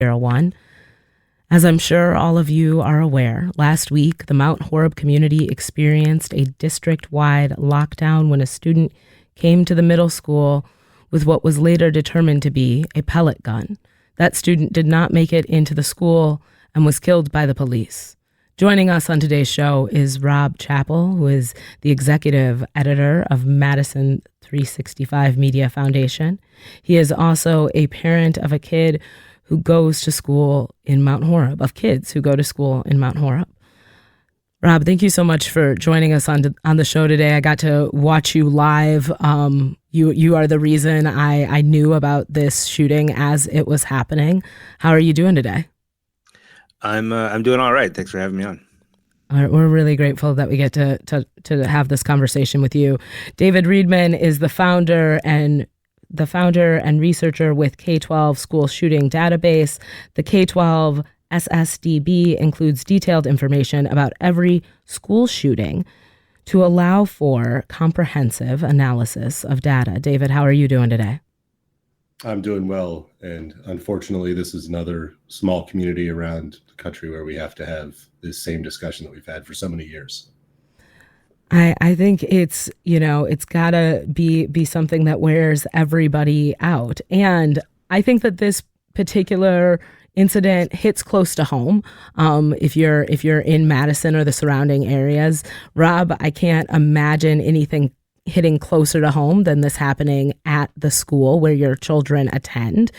01. As I'm sure all of you are aware, last week the Mount Horeb community experienced a district-wide lockdown when a student came to the middle school with what was later determined to be a pellet gun. That student did not make it into the school and was killed by the police. Joining us on today's show is Rob Chappell, who is the executive editor of Madison 365 Media Foundation. He is also a parent of a kid who goes to school in Mount Horeb, of kids who go to school in Mount Horeb. Rob, thank you so much for joining us on the show today. I got to watch you live. You are the reason I knew about this shooting as it was happening. How are you doing today? I'm doing all right. Thanks for having me on. We're really grateful that we get to have this conversation with you. David Reedman is the founder and researcher with K-12 School Shooting Database. The K-12 SSDB includes detailed information about every school shooting to allow for comprehensive analysis of data. David, how are you doing today? I'm doing well, and unfortunately, this is another small community around the country where we have to have this same discussion that we've had for so many years. I think it's gotta be something that wears everybody out. And I think that this particular incident hits close to home. If you're in Madison or the surrounding areas, Rob, I can't imagine anything hitting closer to home than this happening at the school where your children attend.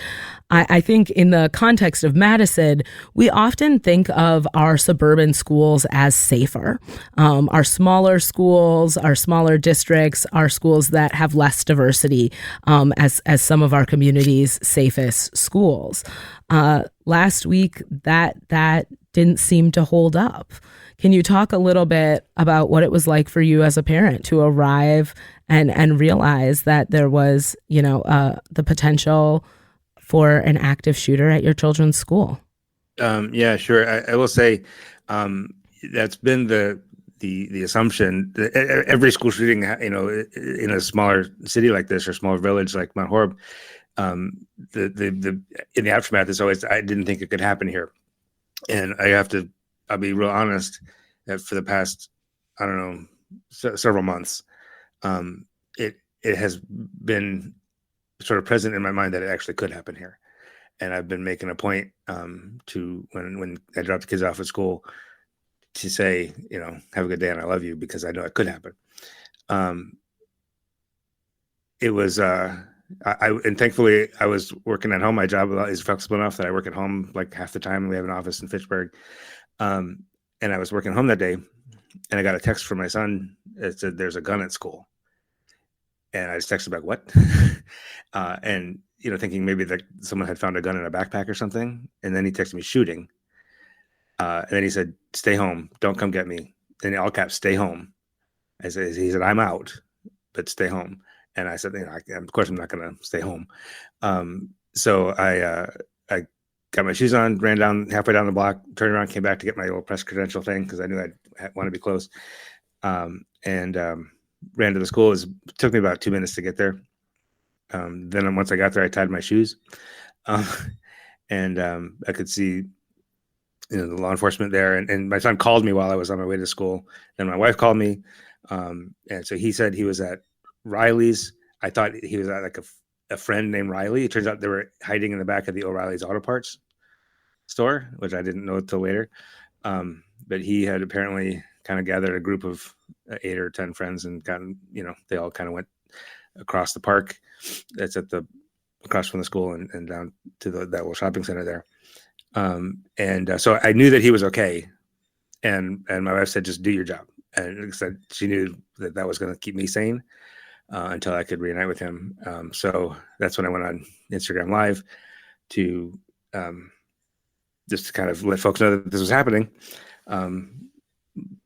I think in the context of Madison, we often think of our suburban schools as safer. Our smaller schools, our smaller districts, our schools that have less diversity as some of our community's safest schools. Last week, that didn't seem to hold up. Can you talk a little bit about what it was like for you as a parent to arrive and realize that there was, the potential for an active shooter at your children's school? Yeah, sure. I will say that's been the assumption that every school shooting, in a smaller city like this or smaller village like Mount Horeb, in the aftermath is always, I didn't think it could happen here. And I'll be real honest that for the past, several months, it has been sort of present in my mind that it actually could happen here. And I've been making a point to when I drop the kids off at school to say, have a good day and I love you, because I know it could happen. It was and thankfully I was working at home. My job is flexible enough that I work at home like half the time. We have an office in Fitchburg. And I was working home that day and I got a text from my son. It said, "There's a gun at school." And I just texted back, "What?" And, thinking maybe that someone had found a gun in a backpack or something. And then he texted me shooting. And then he said, "Stay home. Don't come get me." And in all caps, "Stay home." He said, "I'm out, but stay home." And I said, of course I'm not going to stay home. So I got my shoes on, ran down halfway down the block, turned around, came back to get my little press credential thing because I knew I'd want to be close. And ran to the school. It took me about 2 minutes to get there. Then once I got there, I tied my shoes. And I could see the law enforcement there. And my son called me while I was on my way to school. Then my wife called me. And so he said he was at Riley's. I thought he was at like a friend named Riley. It turns out they were hiding in the back of the O'Reilly's auto parts store, which I didn't know until later. But he had apparently kind of gathered a group of 8 or 10 friends and gotten, they all kind of went across the park that's across from the school and down to that little shopping center there. So I knew that he was okay. And my wife said, "Just do your job." And said she knew that was going to keep me sane until I could reunite with him. So that's when I went on Instagram Live to just to kind of let folks know that this was happening.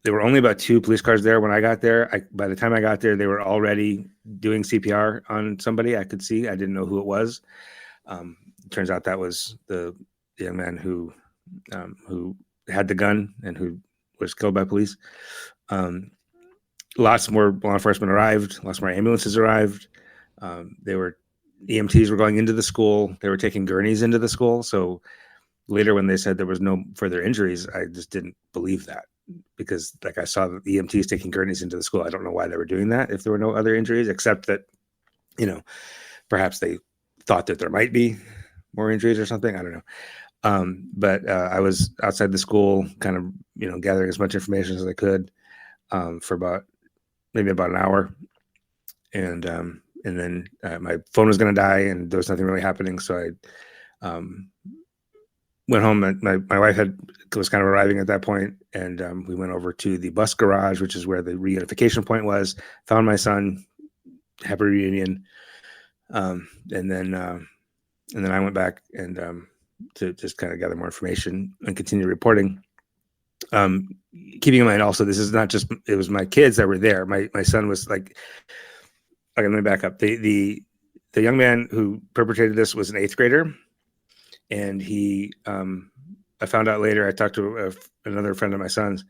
There were only about 2 police cars there when I got there. By the time I got there, they were already doing CPR on somebody I could see. I didn't know who it was. Turns out that was the young man who had the gun and who was killed by police. Lots more law enforcement arrived. Lots more ambulances arrived. EMTs were going into the school. They were taking gurneys into the school. So later when they said there was no further injuries, I just didn't believe that, because like I saw the EMTs taking gurneys into the school. I don't know why they were doing that if there were no other injuries, except that, perhaps they thought that there might be more injuries or something. I don't know. But I was outside the school kind of, gathering as much information as I could for maybe about an hour. And then my phone was going to die and there was nothing really happening. So I went home. My wife was kind of arriving at that point, and we went over to the bus garage, which is where the reunification point was, found my son, happy reunion. And then I went back and to just kind of gather more information and continue reporting. Keeping in mind also, this is not just, it was my kids that were there. My son was like, okay, let me back up. The young man who perpetrated this was an 8th grader. And I found out later, I talked to another friend of my son's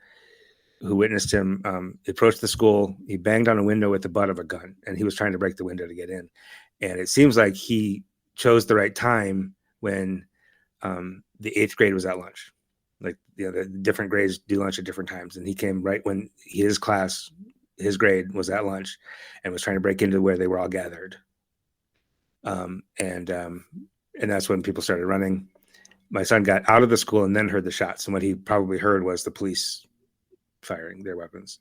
who witnessed him. He approached the school, he banged on a window with the butt of a gun, and he was trying to break the window to get in. And it seems like he chose the right time when the 8th grade was at lunch. Like, the different grades do lunch at different times. And he came right when his grade was at lunch and was trying to break into where they were all gathered. And that's when people started running. My son got out of the school and then heard the shots. And what he probably heard was the police firing their weapons.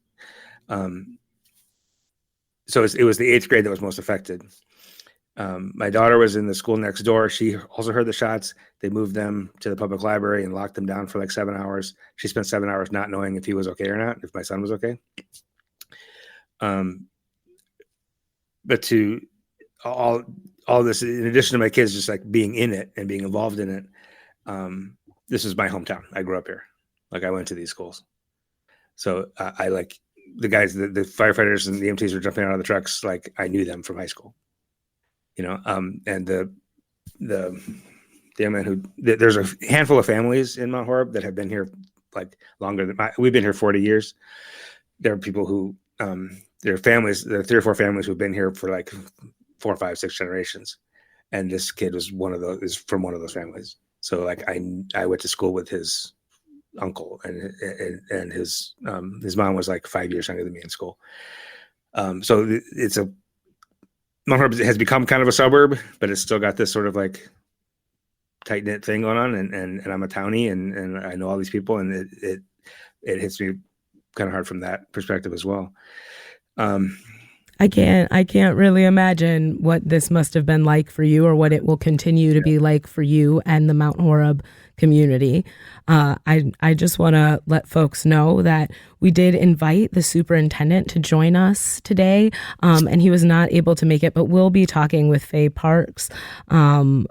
So it was the 8th grade that was most affected. My daughter was in the school next door. She also heard the shots. They moved them to the public library and locked them down for like 7 hours. She spent 7 hours not knowing if he was okay or not, if my son was okay. But to all this, in addition to my kids just like being in it and being involved in it, this is my hometown. I grew up here. Like, I went to these schools. So I like the guys, the firefighters and the EMTs were jumping out of the trucks. Like, I knew them from high school, and the young man there's a handful of families in Mount Horeb that have been here like longer than we've been here 40 years. There are people who, there are 3 or 4 families who've been here for like 4, 5, 6 generations. And this kid was from one of those families. So like I went to school with his uncle and his mom was like 5 years younger than me in school. So Mount Horeb has become kind of a suburb, but it's still got this sort of like tight knit thing going on. And I'm a townie and I know all these people, and it hits me kind of hard from that perspective as well. I can't really imagine what this must have been like for you, or what it will continue to be like for you and the Mount Horeb community. I just want to let folks know that we did invite the superintendent to join us today, and he was not able to make it, but we'll be talking with Faye Parks, and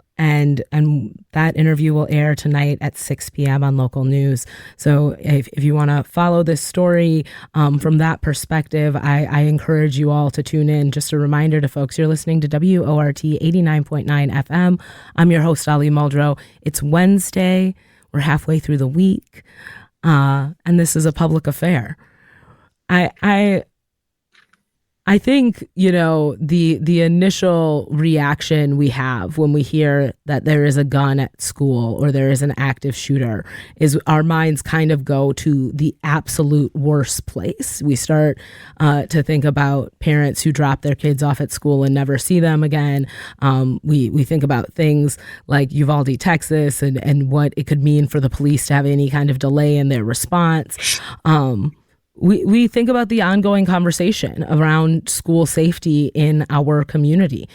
that interview will air tonight at 6 p.m. on local news. So if you want to follow this story from that perspective, I encourage you all to tune in. Just a reminder to folks, you're listening to WORT 89.9 FM. I'm your host, Ali Muldrow. It's Wednesday. We're halfway through the week, and this is a public affair. I think, the initial reaction we have when we hear that there is a gun at school or there is an active shooter is our minds kind of go to the absolute worst place. We start to think about parents who drop their kids off at school and never see them again. We think about things like Uvalde, Texas, and what it could mean for the police to have any kind of delay in their response. We think about the ongoing conversation around school safety in our community.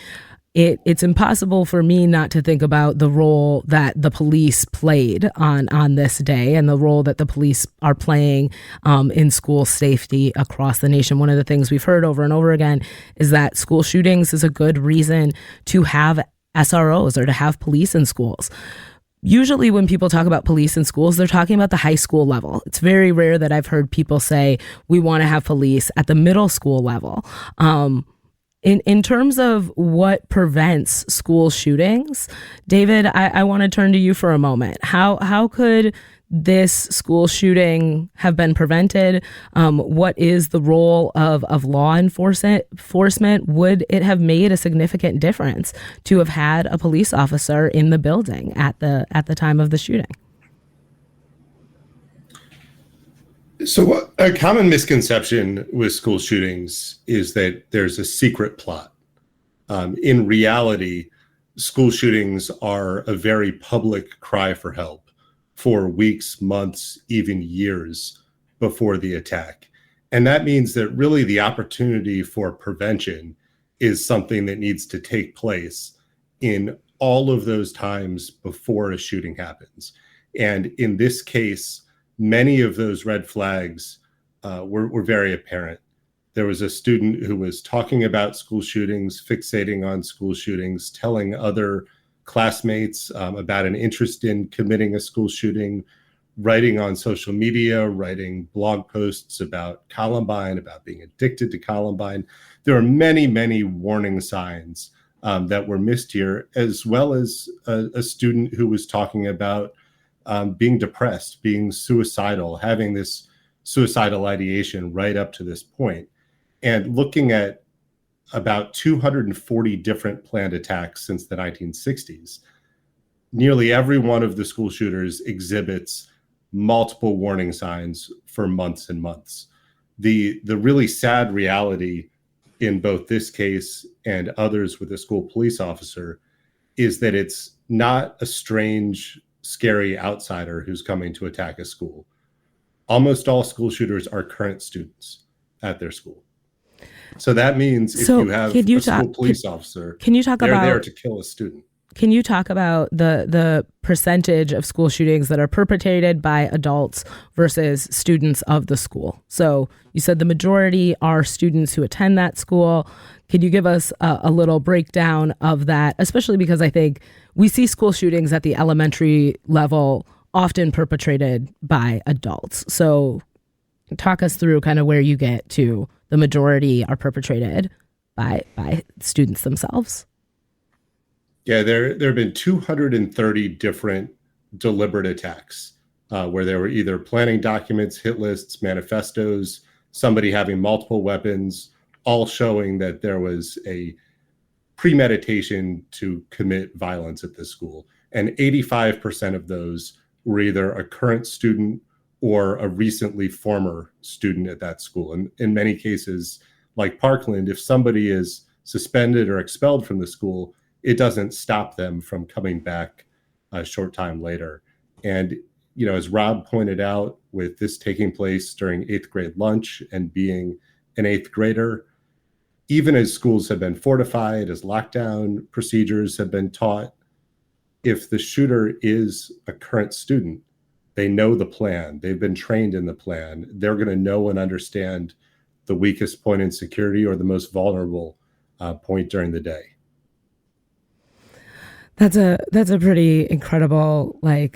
It's impossible for me not to think about the role that the police played on this day, and the role that the police are playing in school safety across the nation. One of the things we've heard over and over again is that school shootings is a good reason to have SROs, or to have police in schools. Usually when people talk about police in schools, they're talking about the high school level. It's very rare that I've heard people say, we want to have police at the middle school level. In terms of what prevents school shootings, David, I want to turn to you for a moment. How could this school shooting have been prevented? What is the role of law enforcement? Would it have made a significant difference to have had a police officer in the building at the time of the shooting? So a common misconception with school shootings is that there's a secret plot. In reality, school shootings are a very public cry for help for weeks, months, even years before the attack. And that means that really the opportunity for prevention is something that needs to take place in all of those times before a shooting happens. And in this case, many of those red flags were very apparent. There was a student who was talking about school shootings, fixating on school shootings, telling other classmates about an interest in committing a school shooting, writing on social media, writing blog posts about Columbine, about being addicted to Columbine. There are many, many warning signs that were missed here, as well as a student who was talking about being depressed, being suicidal, having this suicidal ideation right up to this point. And looking at about 240 different planned attacks since the 1960s, nearly every one of the school shooters exhibits multiple warning signs for months and months. The really sad reality in both this case and others with a school police officer is that it's not a strange, scary outsider who's coming to attack a school. Almost all school shooters are current students at their school. So that means if you have a school police officer, they're there to kill a student. Can you talk about the percentage of school shootings that are perpetrated by adults versus students of the school? So you said the majority are students who attend that school. Could you give us a little breakdown of that, especially because I think we see school shootings at the elementary level often perpetrated by adults. So talk us through kind of where you get to the majority are perpetrated by students themselves. Yeah, there have been 230 different deliberate attacks where they were either planning documents, hit lists, manifestos, somebody having multiple weapons, all showing that there was a premeditation to commit violence at this school. And 85% of those were either a current student or a recently former student at that school. And in many cases, like Parkland, if somebody is suspended or expelled from the school, it doesn't stop them from coming back a short time later. And, you know, as Rob pointed out, with this taking place during 8th grade lunch and being an 8th grader, even as schools have been fortified, as lockdown procedures have been taught, if the shooter is a current student, they know the plan, they've been trained in the plan, they're going to know and understand the weakest point in security or the most vulnerable point during the day. That's a pretty incredible way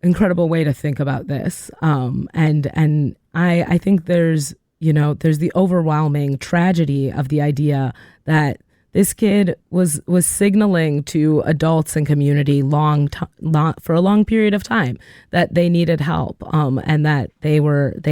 to think about this. And I think there's the overwhelming tragedy of the idea that this kid was signaling to adults and community for a long period of time that they needed help, and that they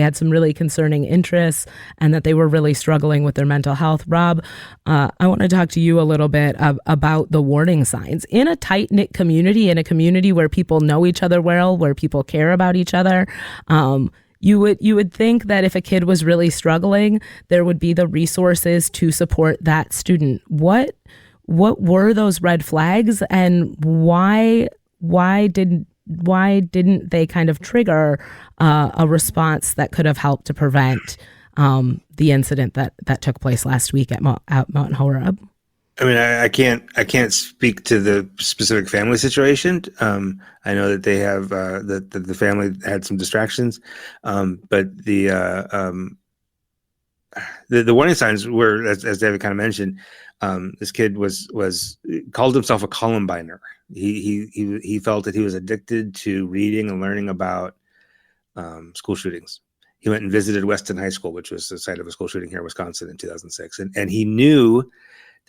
had some really concerning interests, and that they were really struggling with their mental health. Rob, I want to talk to you a little bit about the warning signs in a tight-knit community, in a community where people know each other well, where people care about each other. You would think that if a kid was really struggling, there would be the resources to support that student. What were those red flags, and why didn't they kind of trigger a response that could have helped to prevent the incident that took place last week at Mount Horeb? I mean, I can't speak to the specific family situation. I know that they have that the family had some distractions, but the warning signs were, as David kind of mentioned, this kid was called himself a Columbiner. He felt that he was addicted to reading and learning about school shootings. He went and visited Weston High School, which was the site of a school shooting here in Wisconsin in 2006, and he knew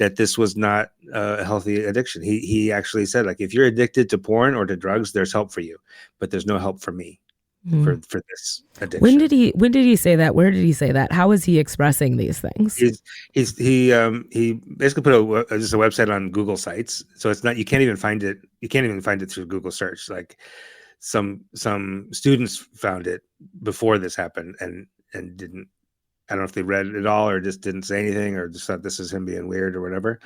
that this was not a healthy addiction. He actually said, like, if you're addicted to porn or to drugs, there's help for you, but there's no help for me for this addiction. When did he say that? Where did he say that? How is he expressing these things? He basically put just a website on Google Sites, so it's not, you can't even find it through Google search. Like some students found it before this happened and didn't, I don't know if they read it all or just didn't say anything or just thought this is him being weird or whatever.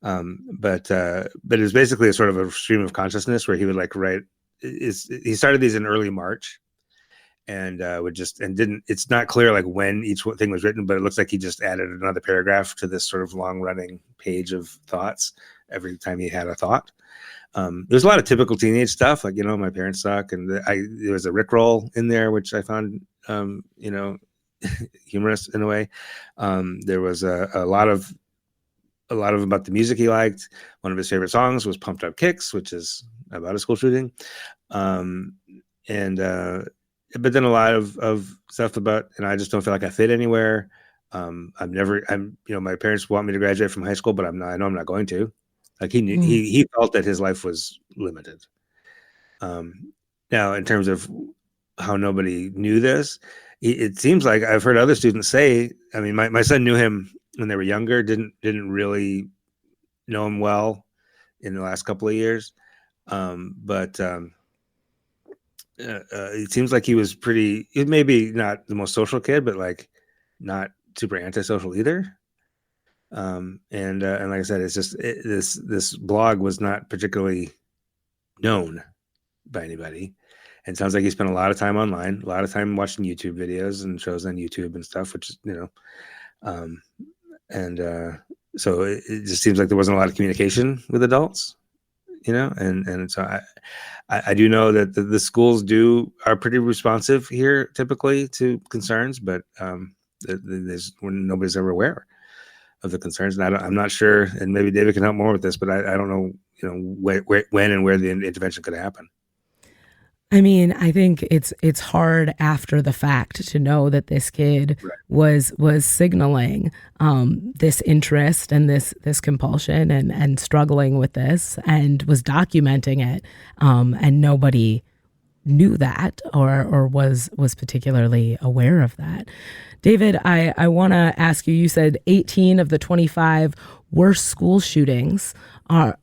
But it was basically a sort of a stream of consciousness where he would like write. He started these in early March, and it's not clear like when each thing was written, but it looks like he just added another paragraph to this sort of long running page of thoughts every time he had a thought. There's a lot of typical teenage stuff, like, my parents suck, and there was a Rickroll in there, which I found, humorous in a way. There was a lot of about the music he liked. One of his favorite songs was "Pumped Up Kicks," which is about a school shooting, but then a lot of stuff about, I just don't feel like I fit anywhere. My parents want me to graduate from high school, but I know I'm not going to. Like he felt that his life was limited. Now, in terms of how nobody knew this, it seems like I've heard other students say, I mean, my son knew him when they were younger, didn't really know him well in the last couple of years. But it seems like he was maybe not the most social kid, but like not super antisocial either. And like I said, it's just this blog was not particularly known by anybody. And it sounds like he spent a lot of time online, a lot of time watching YouTube videos and shows on YouTube and stuff, which is, so it just seems like there wasn't a lot of communication with adults, and so I do know that the schools are pretty responsive here typically to concerns, but there's when nobody's ever aware of the concerns. And I'm not sure, and maybe David can help more with this, but I don't know, when and where the intervention could happen. I mean, I think it's hard after the fact to know that this kid was signaling this interest and this compulsion and struggling with this and was documenting it, and nobody knew that or was particularly aware of that. David, I want to ask you. You said 18 of the 25 worst school shootings are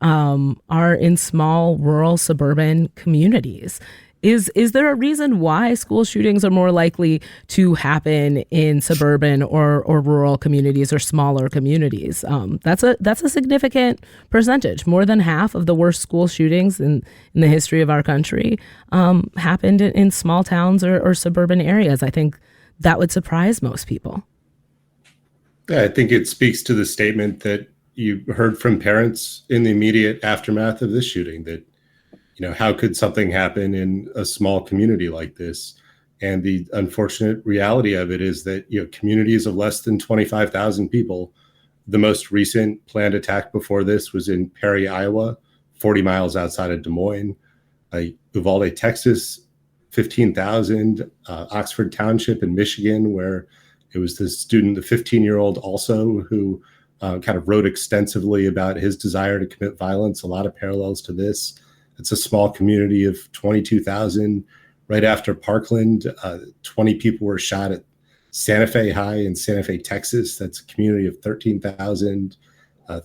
in small, rural, suburban communities. Is there a reason why school shootings are more likely to happen in suburban or rural communities or smaller communities? That's a significant percentage. More than half of the worst school shootings in the history of our country happened in small towns or suburban areas. I think that would surprise most people. Yeah, I think it speaks to the statement that you heard from parents in the immediate aftermath of this shooting that, how could something happen in a small community like this? And the unfortunate reality of it is that, communities of less than 25,000 people, the most recent planned attack before this was in Perry, Iowa, 40 miles outside of Des Moines, Uvalde, Texas, 15,000, Oxford Township in Michigan, where it was this student, the 15-year-old also, who kind of wrote extensively about his desire to commit violence, a lot of parallels to this. It's a small community of 22,000. Right after Parkland, 20 people were shot at Santa Fe High in Santa Fe, Texas. That's a community of 13,000.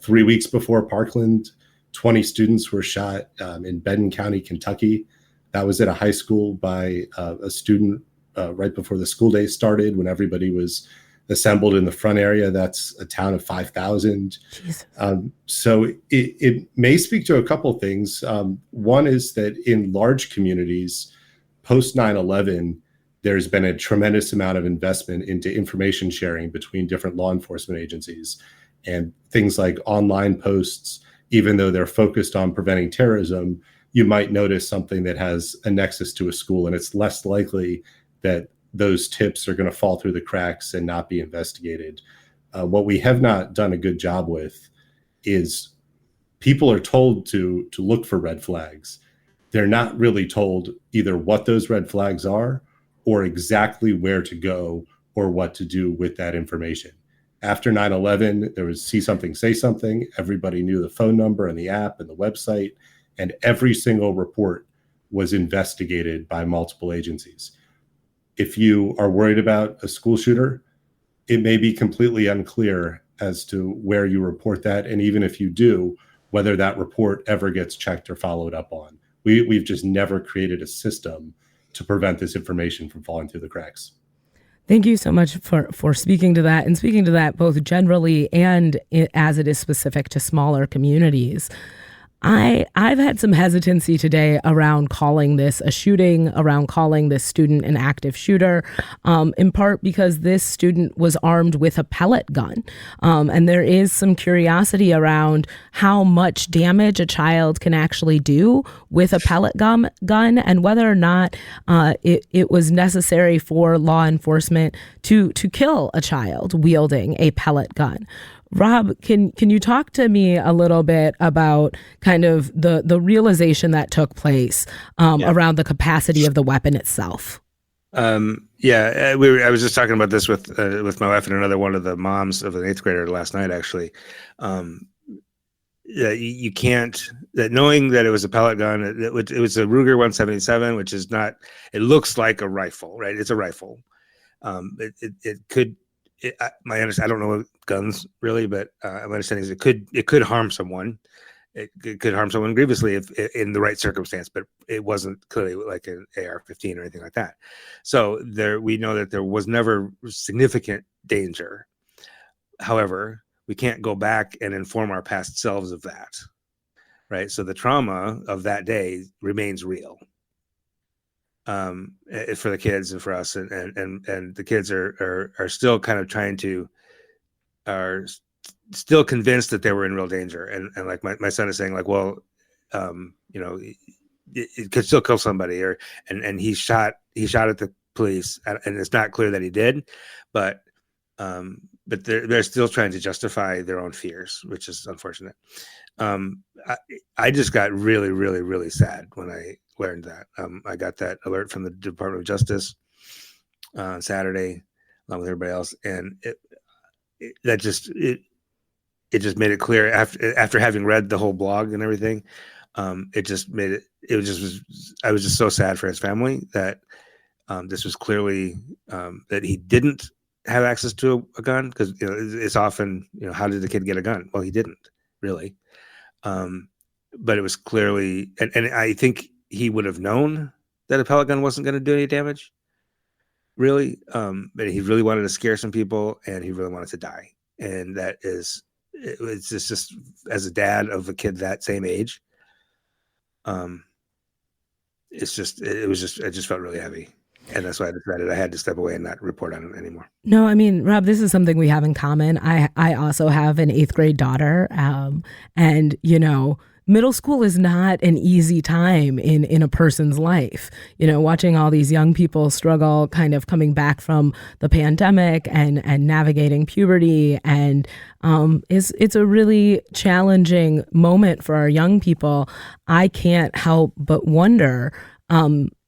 3 weeks before Parkland, 20 students were shot in Benton County, Kentucky. That was at a high school by a student right before the school day started, when everybody was assembled in the front area. That's a town of 5,000. So it may speak to a couple things. One is that in large communities, post 9/11, there's been a tremendous amount of investment into information sharing between different law enforcement agencies, and things like online posts, even though they're focused on preventing terrorism, you might notice something that has a nexus to a school, and it's less likely that those tips are going to fall through the cracks and not be investigated. What we have not done a good job with is people are told to look for red flags. They're not really told either what those red flags are or exactly where to go or what to do with that information. After 9/11, there was see something, say something. Everybody knew the phone number and the app and the website, and every single report was investigated by multiple agencies. If you are worried about a school shooter, it may be completely unclear as to where you report that, and even if you do, whether that report ever gets checked or followed up on. We've just never created a system to prevent this information from falling through the cracks. Thank you so much for speaking to that, and speaking to that both generally and as it is specific to smaller communities. I've had some hesitancy today around calling this a shooting, around calling this student an active shooter, in part because this student was armed with a pellet gun. And there is some curiosity around how much damage a child can actually do with a pellet gun and whether or not it was necessary for law enforcement to kill a child wielding a pellet gun. Rob, can you talk to me a little bit about kind of the realization that took place around the capacity of the weapon itself? I was just talking about this with my wife and another one of the moms of an 8th grader last night, actually. You can't, that knowing that it was a pellet gun, it was a Ruger 177, which is not, it looks like a rifle, right? It's a rifle. It could, my understanding, I don't know guns really, but my understanding is it could harm someone. It could harm someone grievously if in the right circumstance, but it wasn't clearly like an AR-15 or anything like that. So we know that there was never significant danger. However, we can't go back and inform our past selves of that, right? So the trauma of that day remains real. For the kids and for us, and the kids are still kind of are still convinced that they were in real danger, and like my son is saying, like, well, it could still kill somebody, and he shot at the police, and it's not clear that he did, but they're still trying to justify their own fears, which is unfortunate. I just got really, really, really sad when I learned that. I got that alert from the Department of Justice on Saturday, along with everybody else, and it just made it clear after having read the whole blog and everything. It just made it. I was just so sad for his family that this was clearly that he didn't have access to a gun, because it's often how did the kid get a gun? Well, he didn't really, but it was clearly, and I think he would have known that a pellet gun wasn't going to do any damage, really. But he really wanted to scare some people, and he really wanted to die. And it's just as a dad of a kid that same age, it just felt really heavy. And that's why I decided I had to step away and not report on it anymore. No, I mean, Rob, this is something we have in common. I also have an 8th grade daughter, and middle school is not an easy time in a person's life. Watching all these young people struggle, kind of coming back from the pandemic and navigating puberty, and it's a really challenging moment for our young people. I can't help but wonder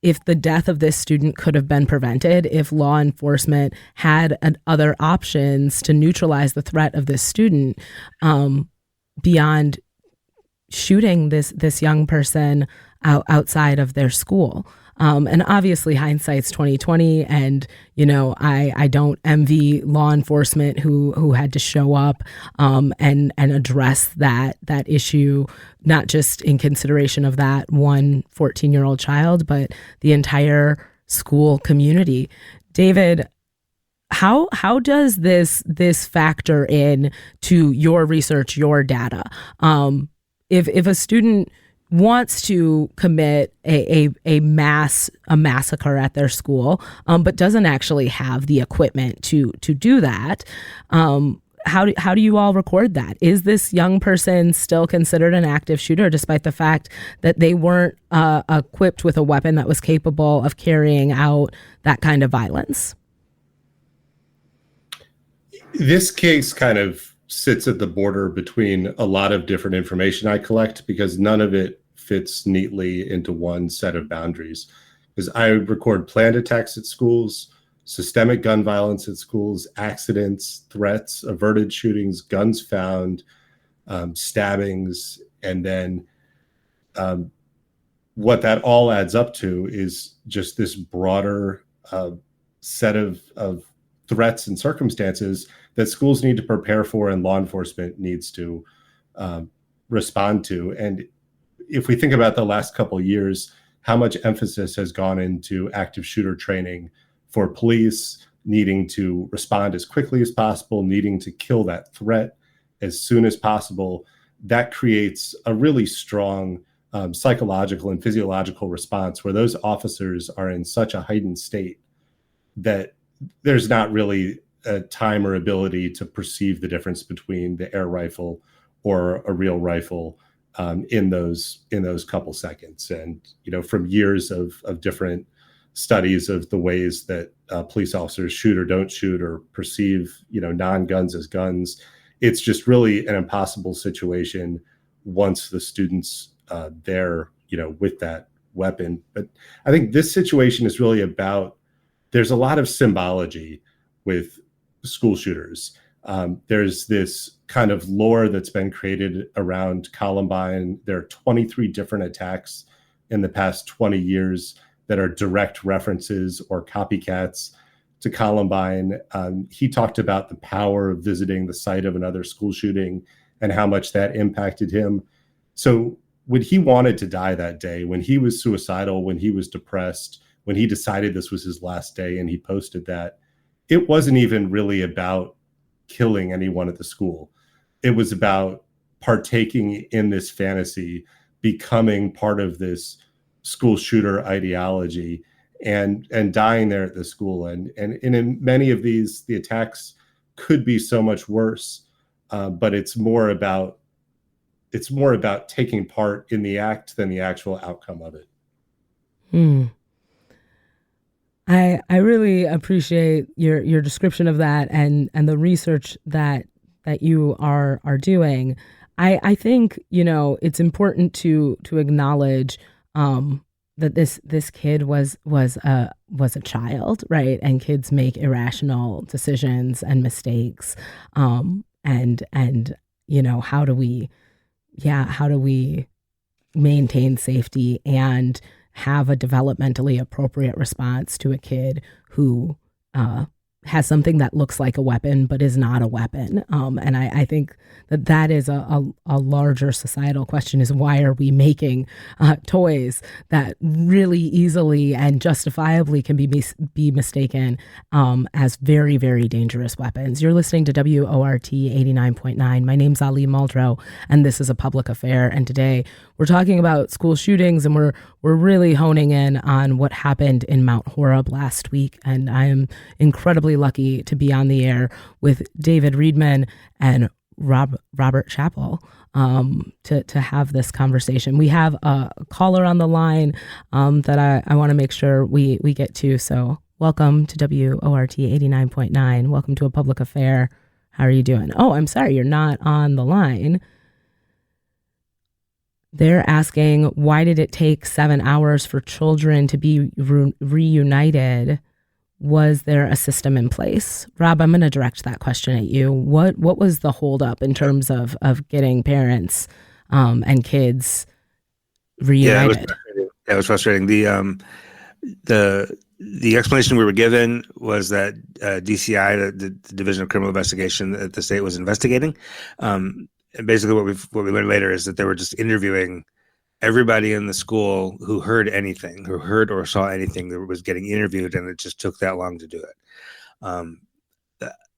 if the death of this student could have been prevented, if law enforcement had other options to neutralize the threat of this student beyond shooting this young person outside of their school. And obviously hindsight's 2020, and I don't envy law enforcement who had to show up and address that issue, not just in consideration of that one 14-year-old child, but the entire school community. David, how does this factor in to your research, your data? If a student wants to commit a massacre at their school, but doesn't actually have the equipment to do that, how do you all record that? Is this young person still considered an active shooter, despite the fact that they weren't equipped with a weapon that was capable of carrying out that kind of violence? This case kind of sits at the border between a lot of different information I collect, because none of it fits neatly into one set of boundaries. Because I record planned attacks at schools, systemic gun violence at schools, accidents, threats, averted shootings, guns found, stabbings, and then what that all adds up to is just this broader set of threats and circumstances that schools need to prepare for and law enforcement needs to respond to. And if we think about the last couple of years, how much emphasis has gone into active shooter training for police, needing to respond as quickly as possible, needing to kill that threat as soon as possible, that creates a really strong psychological and physiological response where those officers are in such a heightened state that there's not really a time or ability to perceive the difference between the air rifle or a real rifle in those couple seconds. And from years of different studies of the ways that police officers shoot or don't shoot or perceive non-guns as guns, it's just really an impossible situation once the student's there with that weapon. But I think this situation is really about, there's a lot of symbology with school shooters. There's this kind of lore that's been created around Columbine. There are 23 different attacks in the past 20 years that are direct references or copycats to Columbine. He talked about the power of visiting the site of another school shooting and how much that impacted him. So when he wanted to die that day, when he was suicidal, when he was depressed, when he decided this was his last day and he posted that, it wasn't even really about killing anyone at the school. It was about partaking in this fantasy, becoming part of this school shooter ideology and dying there at the school. And in many of these, the attacks could be so much worse, but it's more about taking part in the act than the actual outcome of it. I really appreciate your description of that and the research that you are doing. I think it's important to acknowledge that this kid was a child, right? And kids make irrational decisions and mistakes. And how do we maintain safety and have a developmentally appropriate response to a kid who has something that looks like a weapon but is not a weapon. And I think that is a larger societal question, is why are we making toys that really easily and justifiably can be mistaken as very, very dangerous weapons. You're listening to WORT 89.9. My name's Ali Muldrow, and this is A Public Affair. And today we're talking about school shootings, and we're really honing in on what happened in Mount Horeb last week. And I am incredibly lucky to be on the air with David Reedman and Robert Chappell to have this conversation. We have a caller on the line that I want to make sure we get to. So welcome to WORT 89.9. Welcome to A Public Affair. How are you doing? Oh, I'm sorry, you're not on the line. They're asking, why did it take 7 hours for children to be reunited? Was there a system in place? Rob, I'm going to direct that question at you. What was the holdup in terms of getting parents and kids reunited? Yeah, it was frustrating. The explanation we were given was that DCI, the Division of Criminal Investigation at the state, was investigating. And basically, what we learned later is that they were just interviewing everybody in the school who heard anything, who heard or saw anything that was getting interviewed, and it just took that long to do it.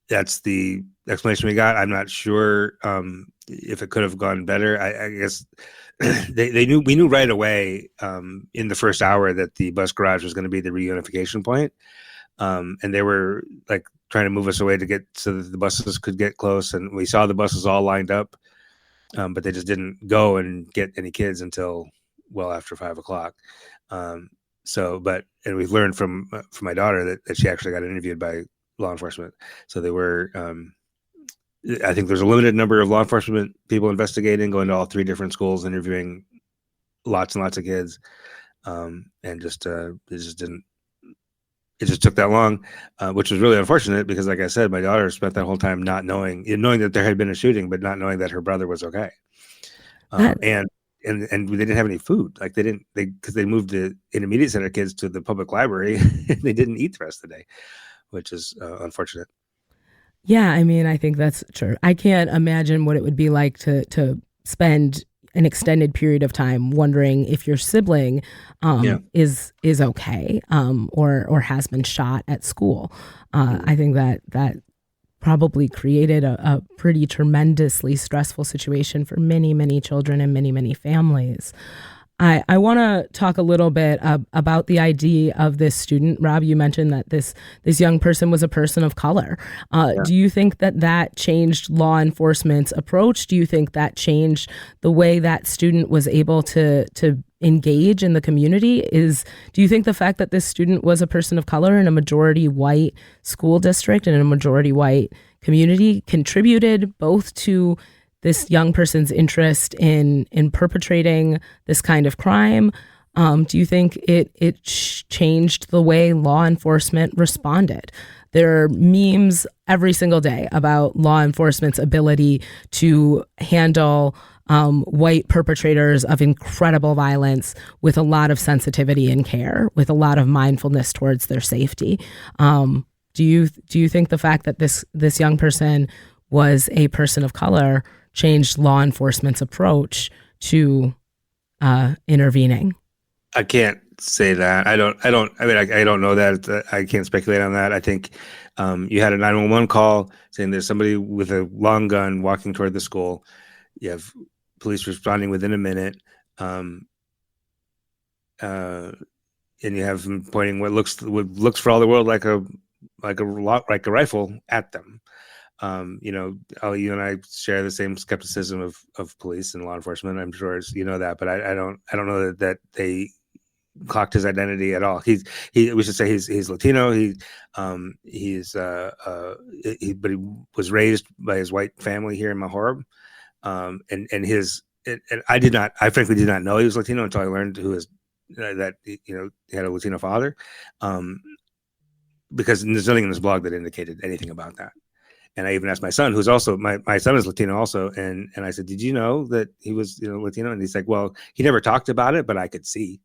That's the explanation we got. I'm not sure if it could have gone better. I guess we knew right away in the first hour that the bus garage was going to be the reunification point, and they were like trying to move us away to get so that the buses could get close, and we saw the buses all lined up. But they just didn't go and get any kids until well after 5 o'clock. And we've learned from my daughter that she actually got interviewed by law enforcement. So they were, I think there's a limited number of law enforcement people investigating, going to all 3 different schools, interviewing lots and lots of kids. And it just didn't it just took that long, which was really unfortunate because, like I said, my daughter spent that whole time not knowing that there had been a shooting, but not knowing that her brother was okay. And they didn't have any food. Like because they moved the intermediate center kids to the public library. And they didn't eat the rest of the day, which is unfortunate. Yeah, I mean, I think that's true. I can't imagine what it would be like to spend an extended period of time wondering if your sibling is okay or has been shot at school. I think that probably created a pretty tremendously stressful situation for many, many children and many, many families. I want to talk a little bit about the ID of this student. Rob, you mentioned that this young person was a person of color. Do you think that changed law enforcement's approach? Do you think that changed the way that student was able to engage in the community? Do you think the fact that this student was a person of color in a majority white school district and in a majority white community contributed both to this young person's interest in perpetrating this kind of crime? Do you think it changed the way law enforcement responded? There are memes every single day about law enforcement's ability to handle white perpetrators of incredible violence with a lot of sensitivity and care, with a lot of mindfulness towards their safety. Do you think the fact that this young person was a person of color changed law enforcement's approach to intervening? I can't say that. I don't know that. I can't speculate on that. I think you had a 911 call saying there's somebody with a long gun walking toward the school. You have police responding within a minute. And you have them pointing what looks for all the world like a rifle at them. You and I share the same skepticism of police and law enforcement. I'm sure you know that, but I don't know that they clocked his identity at all. We should say he's Latino. But he was raised by his white family here in Mount Horeb. And I frankly did not know he was Latino until I learned that he had a Latino father. Because there's nothing in this blog that indicated anything about that. And I even asked my son, who's also my son is Latino also, and I said, "Did you know that he was Latino?" And he's like, "Well, he never talked about it, but I could see,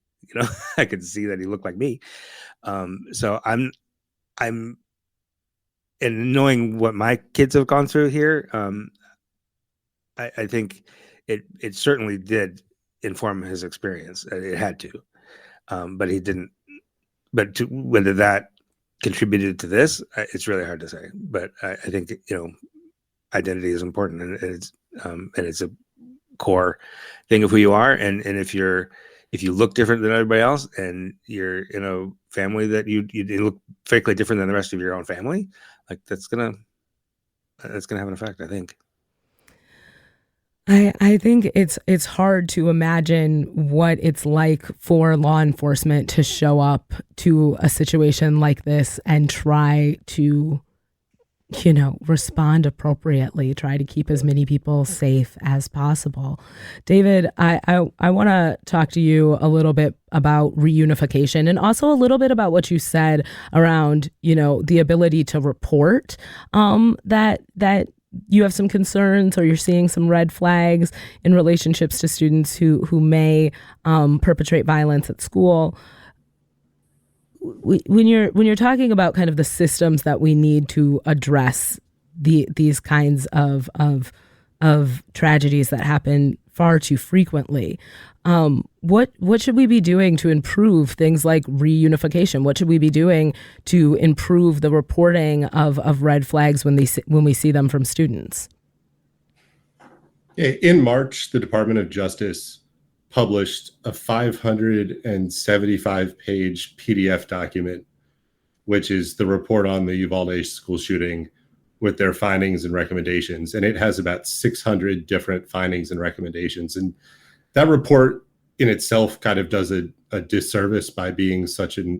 I could see that he looked like me." So I'm, and knowing what my kids have gone through here, I think it certainly did inform his experience. It had to, but he didn't. But whether that contributed to this, it's really hard to say, but I think identity is important, and it's a core thing of who you are, and if you look different than everybody else, and you're in a family that you look frankly different than the rest of your own family, like that's gonna have an effect, I think. I think it's hard to imagine what it's like for law enforcement to show up to a situation like this and try to, respond appropriately, try to keep as many people safe as possible. David, I want to talk to you a little bit about reunification, and also a little bit about what you said around, the ability to report that you have some concerns or you're seeing some red flags in relationships to students who may perpetrate violence at school. When you're talking about kind of the systems that we need to address these kinds of tragedies that happen far too frequently, what should we be doing to improve things like reunification? What should we be doing to improve the reporting of red flags when we see them from students? In March, the Department of Justice published a 575-page PDF document, which is the report on the Uvalde school shooting with their findings and recommendations. And it has about 600 different findings and recommendations. And that report in itself kind of does a disservice by being such a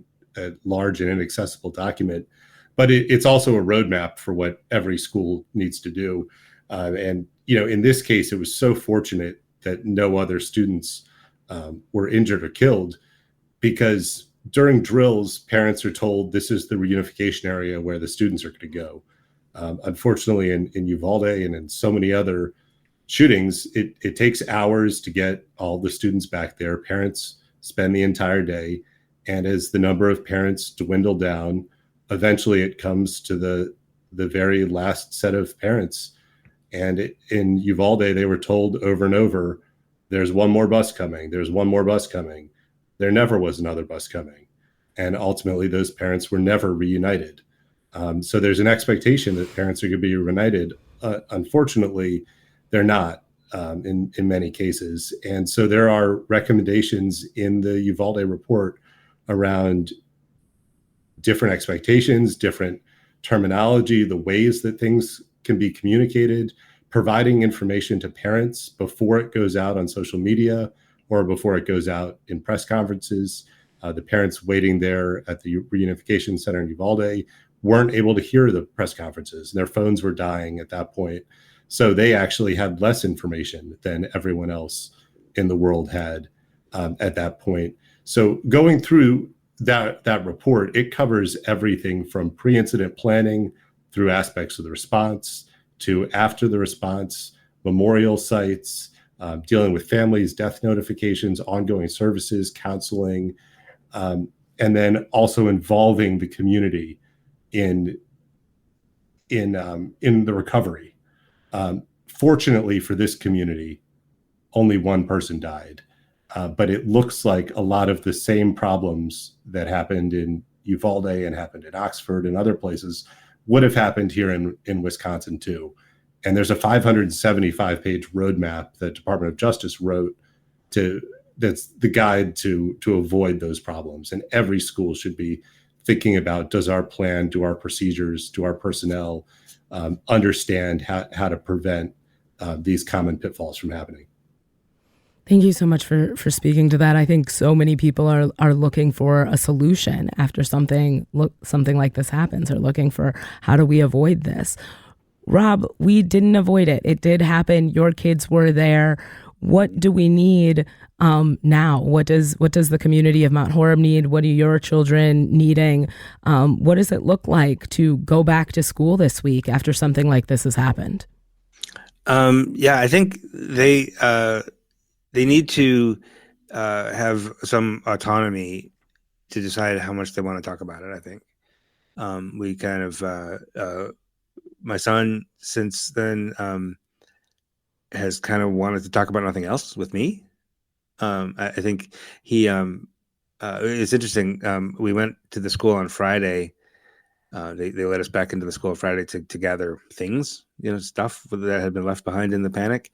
large and inaccessible document. But it's also a roadmap for what every school needs to do. And in this case, it was so fortunate that no other students were injured or killed, because during drills, parents are told this is the reunification area where the students are going to go. Unfortunately, in Uvalde and in so many other shootings, it takes hours to get all the students back there. Parents spend the entire day. And as the number of parents dwindle down, eventually it comes to the very last set of parents. And in Uvalde, they were told over and over, there's one more bus coming. There's one more bus coming. There never was another bus coming. And ultimately, those parents were never reunited. So there's an expectation that parents are going to be reunited. Unfortunately, they're not in many cases. And so there are recommendations in the Uvalde report around different expectations, different terminology, the ways that things can be communicated, providing information to parents before it goes out on social media or before it goes out in press conferences. The parents waiting there at the reunification center in Uvalde weren't able to hear the press conferences. Their phones were dying at that point. So they actually had less information than everyone else in the world had at that point. So going through that report, it covers everything from pre-incident planning through aspects of the response to after the response, memorial sites, dealing with families, death notifications, ongoing services, counseling, and then also involving the community in the recovery. Fortunately for this community, only one person died. But it looks like a lot of the same problems that happened in Uvalde and happened in Oxford and other places would have happened here in Wisconsin too. And there's a 575-page roadmap that Department of Justice wrote that's the guide to avoid those problems. And every school should be thinking about, does our plan, do our procedures, do our personnel understand how to prevent these common pitfalls from happening? Thank you so much for speaking to that. I think so many people are looking for a solution after something like this happens, or looking for, how do we avoid this? Rob, we didn't avoid it. It did happen. Your kids were there. What do we need now? What does the community of Mount Horeb need? What are your children needing? What does it look like to go back to school this week after something like this has happened? Yeah, I think they need to have some autonomy to decide how much they want to talk about it. I think we kind of, my son since then has kind of wanted to talk about nothing else with me. I think he, it's interesting. We went to the school on Friday. They let us back into the school Friday to gather things, stuff that had been left behind in the panic.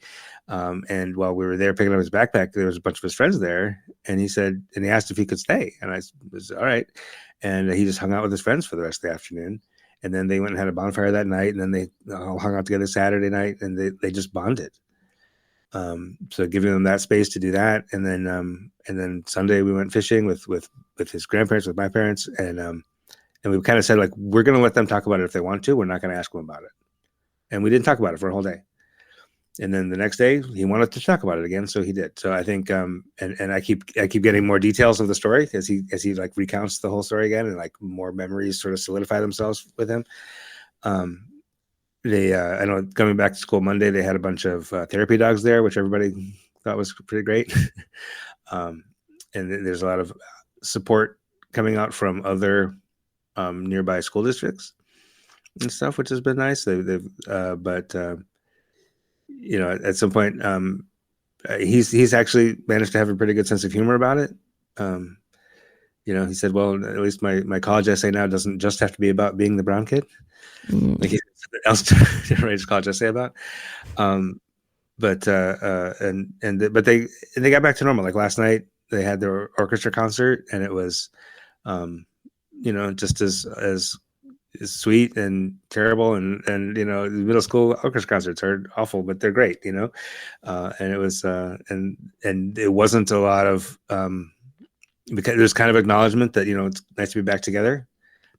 And while we were there picking up his backpack, there was a bunch of his friends there, and he asked if he could stay, and I was all right. And he just hung out with his friends for the rest of the afternoon. And then they went and had a bonfire that night, and then they all hung out together Saturday night, and they just bonded. So giving them that space to do that, and then Sunday we went fishing with his grandparents, with my parents, and we kind of said, like, we're going to let them talk about it if they want to. We're not going to ask them about it. And we didn't talk about it for a whole day. And then the next day he wanted to talk about it again, so he did. So I think, and I keep getting more details of the story as he like recounts the whole story again, and like more memories sort of solidify themselves with him. I know coming back to school Monday, they had a bunch of therapy dogs there, which everybody thought was pretty great. And there's a lot of support coming out from other nearby school districts and stuff, which has been nice. But at some point, he's actually managed to have a pretty good sense of humor about it. He said, well, at least my college essay now doesn't just have to be about being the brown kid. Like he has something else to write his college essay about. But they got back to normal. Like last night they had their orchestra concert, and it was, just as sweet and terrible. And the middle school orchestra concerts are awful, but they're great, and it was, and it wasn't a lot of, because there's kind of acknowledgement that, it's nice to be back together,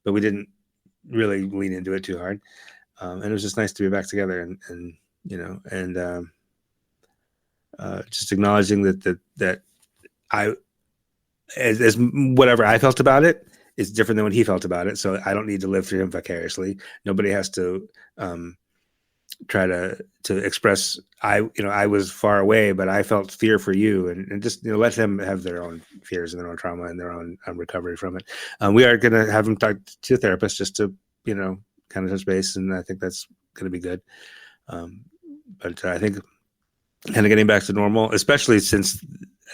but we didn't really lean into it too hard. And it was just nice to be back together, and just acknowledging that I as whatever I felt about it is different than what he felt about it. So I don't need to live through him vicariously. Nobody has to try to express. I was far away, but I felt fear for you, and just let them have their own fears and their own trauma and their own recovery from it. We are going to have him talk to a therapist just to kind of touch base, and I think that's going to be good. But I think kind of getting back to normal, especially since,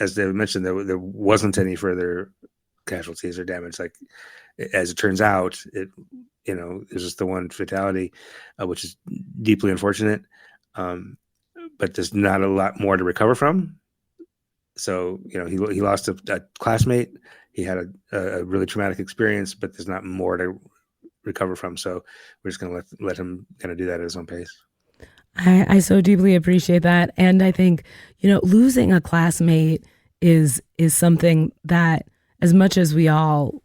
as David mentioned, there wasn't any further casualties or damage. Like, as it turns out, it there's just the one fatality, which is deeply unfortunate. But there's not a lot more to recover from. So he lost a classmate. He had a really traumatic experience, but there's not more to recover from. So we're just going to let him kind of do that at his own pace. I so deeply appreciate that. And I think, losing a classmate is something that, as much as we all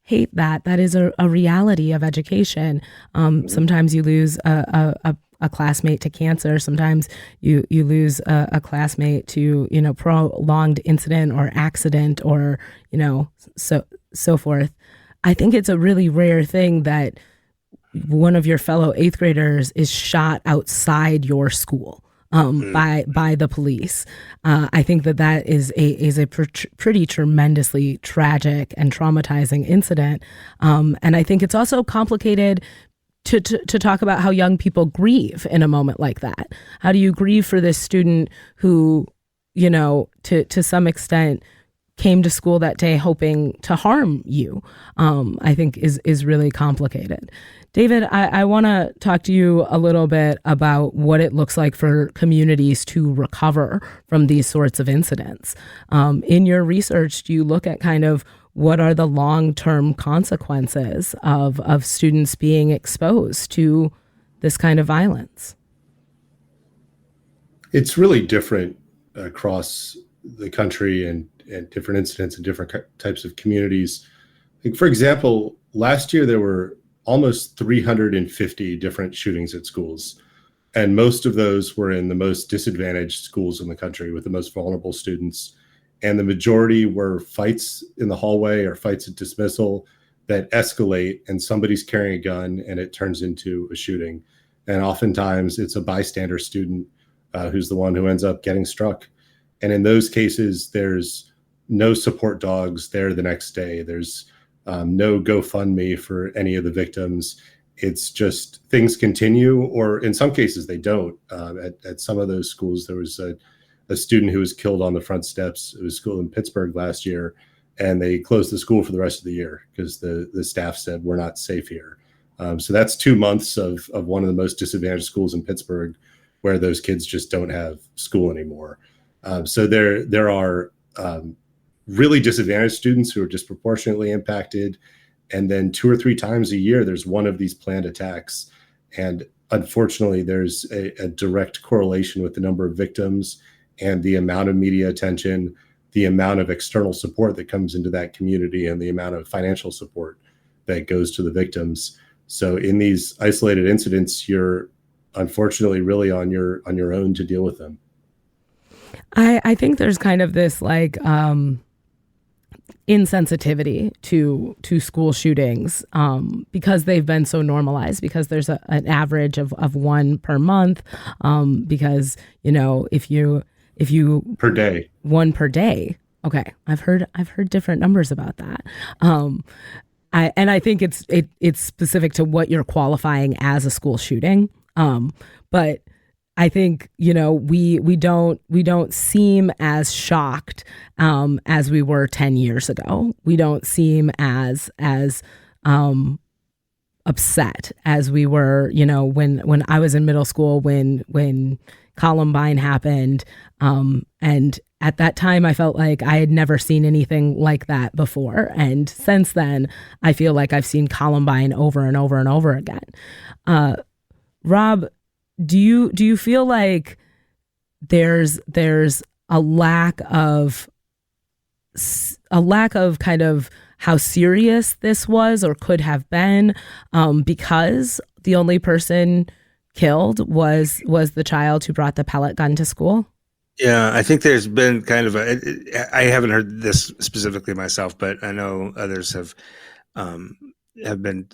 hate that is a reality of education. Sometimes you lose a classmate to cancer. Sometimes you lose a classmate to, prolonged incident or accident or, so forth. I think it's a really rare thing that one of your fellow 8th graders is shot outside your school by the police. I think that is a pretty tremendously tragic and traumatizing incident. And I think it's also complicated to talk about how young people grieve in a moment like that. How do you grieve for this student who, to some extent came to school that day hoping to harm you? I think is really complicated. David, I want to talk to you a little bit about what it looks like for communities to recover from these sorts of incidents. In your research, do you look at kind of what are the long-term consequences of students being exposed to this kind of violence? It's really different across the country and different incidents in different types of communities. For example, last year there were almost 350 different shootings at schools. And most of those were in the most disadvantaged schools in the country with the most vulnerable students. And the majority were fights in the hallway or fights at dismissal that escalate, and somebody's carrying a gun and it turns into a shooting. And oftentimes it's a bystander student who's the one who ends up getting struck. And in those cases, there's no support dogs there the next day. There's no GoFundMe for any of the victims. It's just things continue, or in some cases they don't. At some of those schools, there was a student who was killed on the front steps of a school in Pittsburgh last year, and they closed the school for the rest of the year because the staff said, we're not safe here. So that's 2 months of one of the most disadvantaged schools in Pittsburgh where those kids just don't have school anymore. So there are really disadvantaged students who are disproportionately impacted. And then 2 or 3 times a year, there's one of these planned attacks. And unfortunately, there's a direct correlation with the number of victims and the amount of media attention, the amount of external support that comes into that community, and the amount of financial support that goes to the victims. So in these isolated incidents, you're unfortunately really on your own to deal with them. I think there's kind of this insensitivity to school shootings because they've been so normalized, because there's an average of one per month, because if you per day, one per day. Okay, I've heard different numbers about that. I think it's specific to what you're qualifying as a school shooting. But I think, we don't seem as shocked as we were 10 years ago. We don't seem as upset as we were, when I was in middle school, when Columbine happened. And at that time, I felt like I had never seen anything like that before. And since then, I feel like I've seen Columbine over and over and over again. Rob, do you feel like there's a lack of kind of how serious this was or could have been because the only person killed was the child who brought the pellet gun to school? Yeah, I think there's been kind of I haven't heard this specifically myself, but I know others um, have been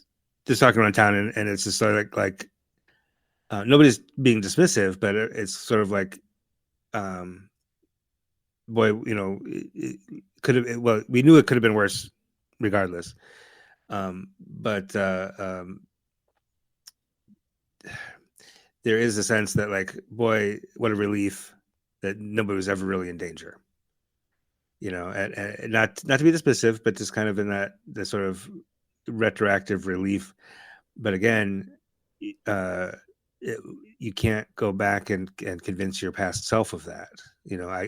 just talking around town, and it's just sort of nobody's being dismissive, but it's sort of like, um, boy, it could have. Well, we knew it could have been worse, regardless. But there is a sense that, like, boy, what a relief that nobody was ever really in danger. And not to be dismissive, but just kind of in the sort of retroactive relief. But again, uh, you can't go back and convince your past self of that.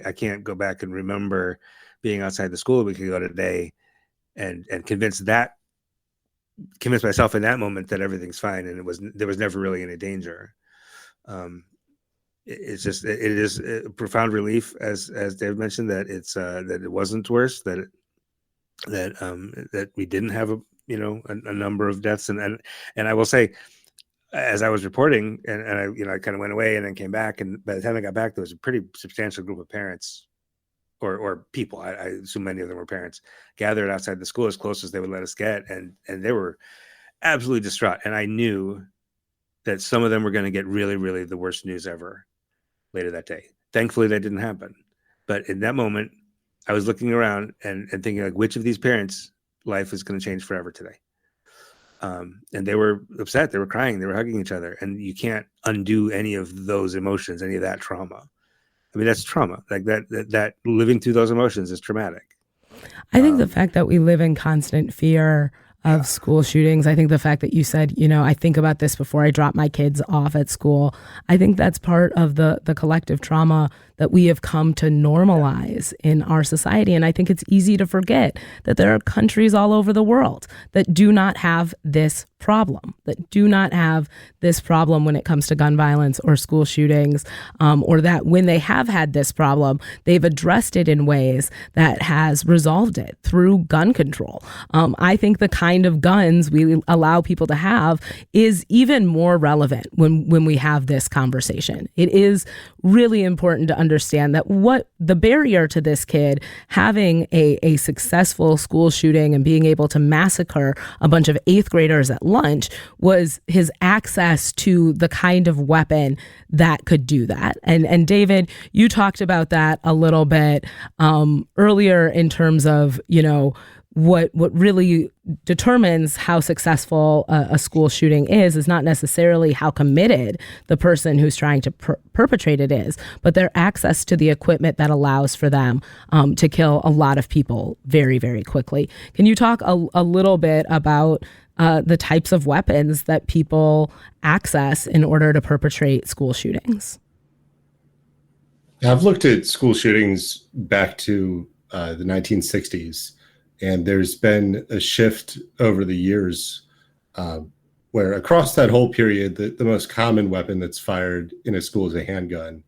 I can't go back and remember being outside the school a week ago today and convince myself in that moment that everything's fine and there was never really any danger. It is a profound relief, as Dave mentioned, that that it wasn't worse, that we didn't have a number of deaths, and I will say, as I was reporting, and I kind of went away and then came back, and by the time I got back, there was a pretty substantial group of parents or people, I assume many of them were parents, gathered outside the school as close as they would let us get, and they were absolutely distraught, and I knew that some of them were going to get really, really the worst news ever later that day. Thankfully, that didn't happen. But in that moment, I was looking around and thinking, like, which of these parents' life is going to change forever today? And they were upset. They were crying. They were hugging each other. And you can't undo any of those emotions, any of that trauma. I mean, that's trauma. Like that living through those emotions is traumatic. I think the fact that we live in constant fear of school shootings, I think the fact that you said, I think about this before I drop my kids off at school, I think that's part of the collective trauma that we have come to normalize in our society. And I think it's easy to forget that there are countries all over the world that do not have this problem, when it comes to gun violence or school shootings, or that when they have had this problem, they've addressed it in ways that has resolved it through gun control. I think the kind of guns we allow people to have is even more relevant when we have this conversation. It is really important to understand that what the barrier to this kid having a successful school shooting and being able to massacre a bunch of 8th graders at lunch was his access to the kind of weapon that could do that. And David, you talked about that a little bit earlier in terms of, what really determines how successful a school shooting is not necessarily how committed the person who's trying to perpetrate it is, but their access to the equipment that allows for them to kill a lot of people very, very quickly. Can you talk a little bit about the types of weapons that people access in order to perpetrate school shootings? I've looked at school shootings back to the 1960s. And there's been a shift over the years where across that whole period, the most common weapon that's fired in a school is a handgun,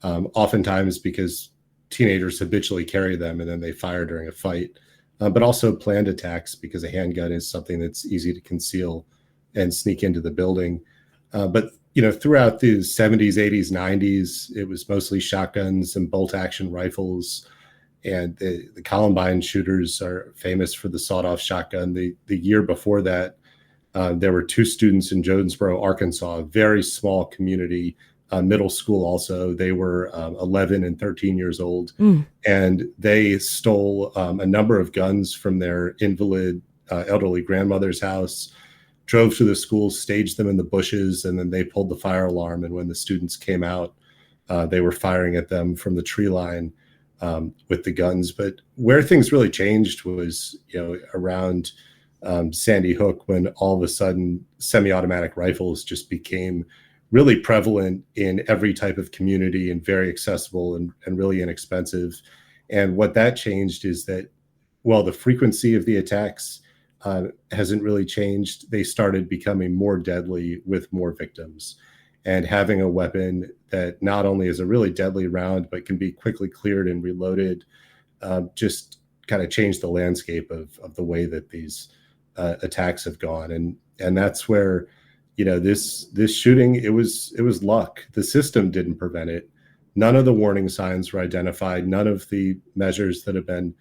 oftentimes because teenagers habitually carry them and then they fire during a fight, but also planned attacks because a handgun is something that's easy to conceal and sneak into the building. But throughout the 70s, 80s, 90s, it was mostly shotguns and bolt-action rifles. And the Columbine shooters are famous for the sawed-off shotgun. The year before that, there were 2 students in Jonesboro, Arkansas, a very small community, middle school also. They were 11 and 13 years old. And they stole a number of guns from their invalid elderly grandmother's house, drove to the school, staged them in the bushes, and then they pulled the fire alarm. And when the students came out, they were firing at them from the tree line. With the guns. But where things really changed was, around Sandy Hook, when all of a sudden semi-automatic rifles just became really prevalent in every type of community and very accessible and really inexpensive. And what that changed is that, well, the frequency of the attacks hasn't really changed. They started becoming more deadly with more victims. And having a weapon that not only is a really deadly round, but can be quickly cleared and reloaded, just kind of changed the landscape of the way that these attacks have gone. And that's where, this shooting, it was luck. The system didn't prevent it. None of the warning signs were identified. None of the measures that have been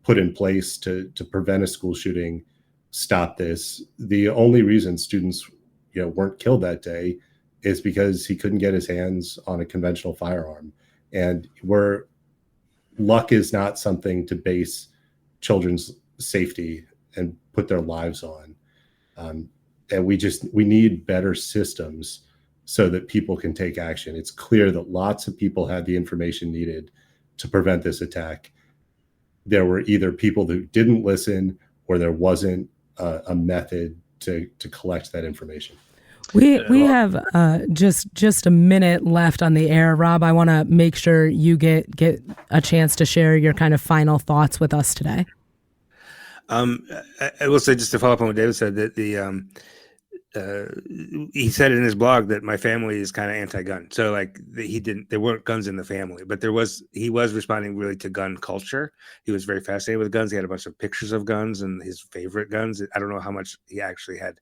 put in place to prevent a school shooting stop this. The only reason students, weren't killed that day is because he couldn't get his hands on a conventional firearm. And luck is not something to base children's safety and put their lives on. And we need better systems so that people can take action. It's clear that lots of people had the information needed to prevent this attack. There were either people who didn't listen, or there wasn't a method to collect that information. We have just a minute left on the air. Rob, I want to make sure you get a chance to share your kind of final thoughts with us today. I will say, just to follow up on what David said, that he said in his blog that my family is kind of anti-gun. So there weren't guns in the family, but he was responding really to gun culture. He was very fascinated with guns. He had a bunch of pictures of guns and his favorite guns. I don't know how much he actually had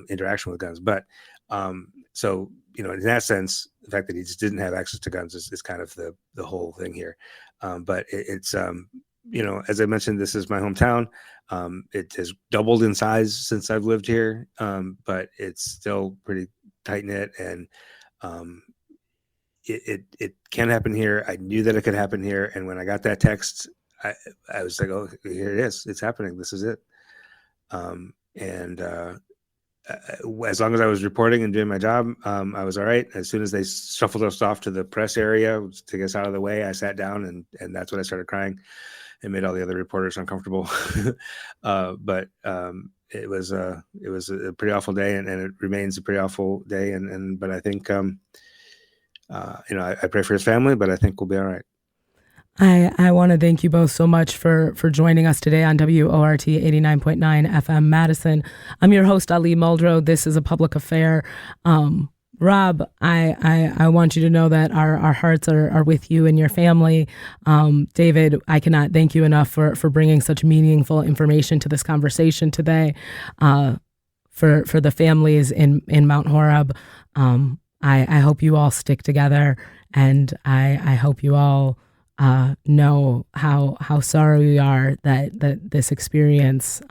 interaction with guns, but so, in that sense, the fact that he just didn't have access to guns is kind of the whole thing here. But it's as I mentioned, this is my hometown. It has doubled in size since I've lived here, but it's still pretty tight knit, and it can happen here. I knew that it could happen here, and when I got that text, I was like, "Oh, here it is! It's happening. This is it." As long as I was reporting and doing my job, I was all right. As soon as they shuffled us off to the press area to get us out of the way, I sat down, and that's when I started crying. It made all the other reporters uncomfortable. But it was a pretty awful day, and it remains a pretty awful day. But I think, I pray for his family, but I think we'll be all right. I want to thank you both so much for joining us today on WORT 89.9 FM Madison. I'm your host, Ali Muldrow. This is A Public Affair. Rob, I want you to know that our hearts are with you and your family. David, I cannot thank you enough for bringing such meaningful information to this conversation today. For the families in Mount Horeb, I hope you all stick together, and I hope you all know how sorry we are that this experience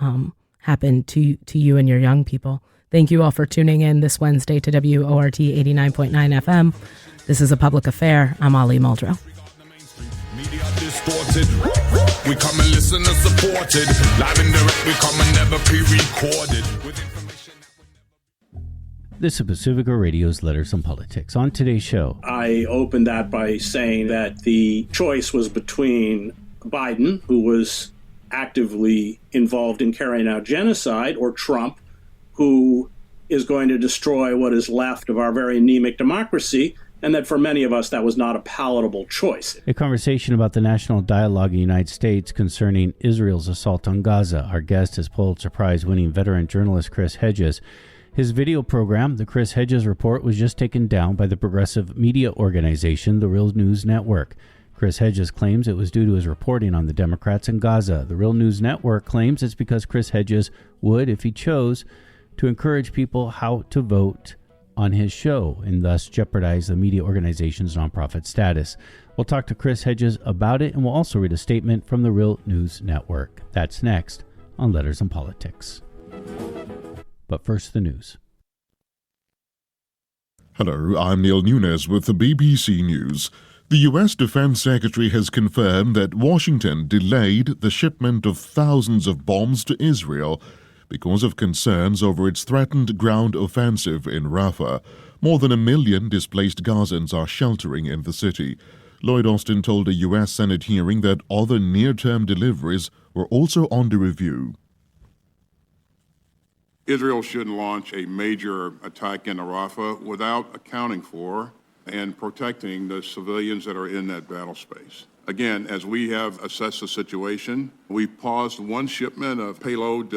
happened to you and your young people. Thank you all for tuning in this Wednesday to WORT 89.9 FM. This is A Public Affair. I'm Ali Muldrow. Media distorted. We come and listen and support it. Live and direct, we come and never pre-recorded. This is Pacifica Radio's Letters on Politics. On today's show, I opened that by saying that the choice was between Biden, who was actively involved in carrying out genocide, or Trump, who is going to destroy what is left of our very anemic democracy, and that for many of us that was not a palatable choice. A conversation about the national dialogue in the United States concerning Israel's assault on Gaza. Our guest is Pulitzer Prize-winning veteran journalist Chris Hedges. His video program, The Chris Hedges Report, was just taken down by the progressive media organization, The Real News Network. Chris Hedges claims it was due to his reporting on the Democrats in Gaza. The Real News Network claims it's because Chris Hedges would, if he chose, to encourage people how to vote on his show and thus jeopardize the media organization's nonprofit status. We'll talk to Chris Hedges about it, and we'll also read a statement from the Real News Network. That's next on Letters on Politics. But first, the news. Hello, I'm Neil Nunes with the BBC News. The U.S. Defense Secretary has confirmed that Washington delayed the shipment of thousands of bombs to Israel because of concerns over its threatened ground offensive in Rafah. More than 1 million displaced Gazans are sheltering in the city. Lloyd Austin told a U.S. Senate hearing that other near-term deliveries were also under review. Israel shouldn't launch a major attack in Rafah without accounting for and protecting the civilians that are in that battle space. Again, as we have assessed the situation, we paused one shipment of payload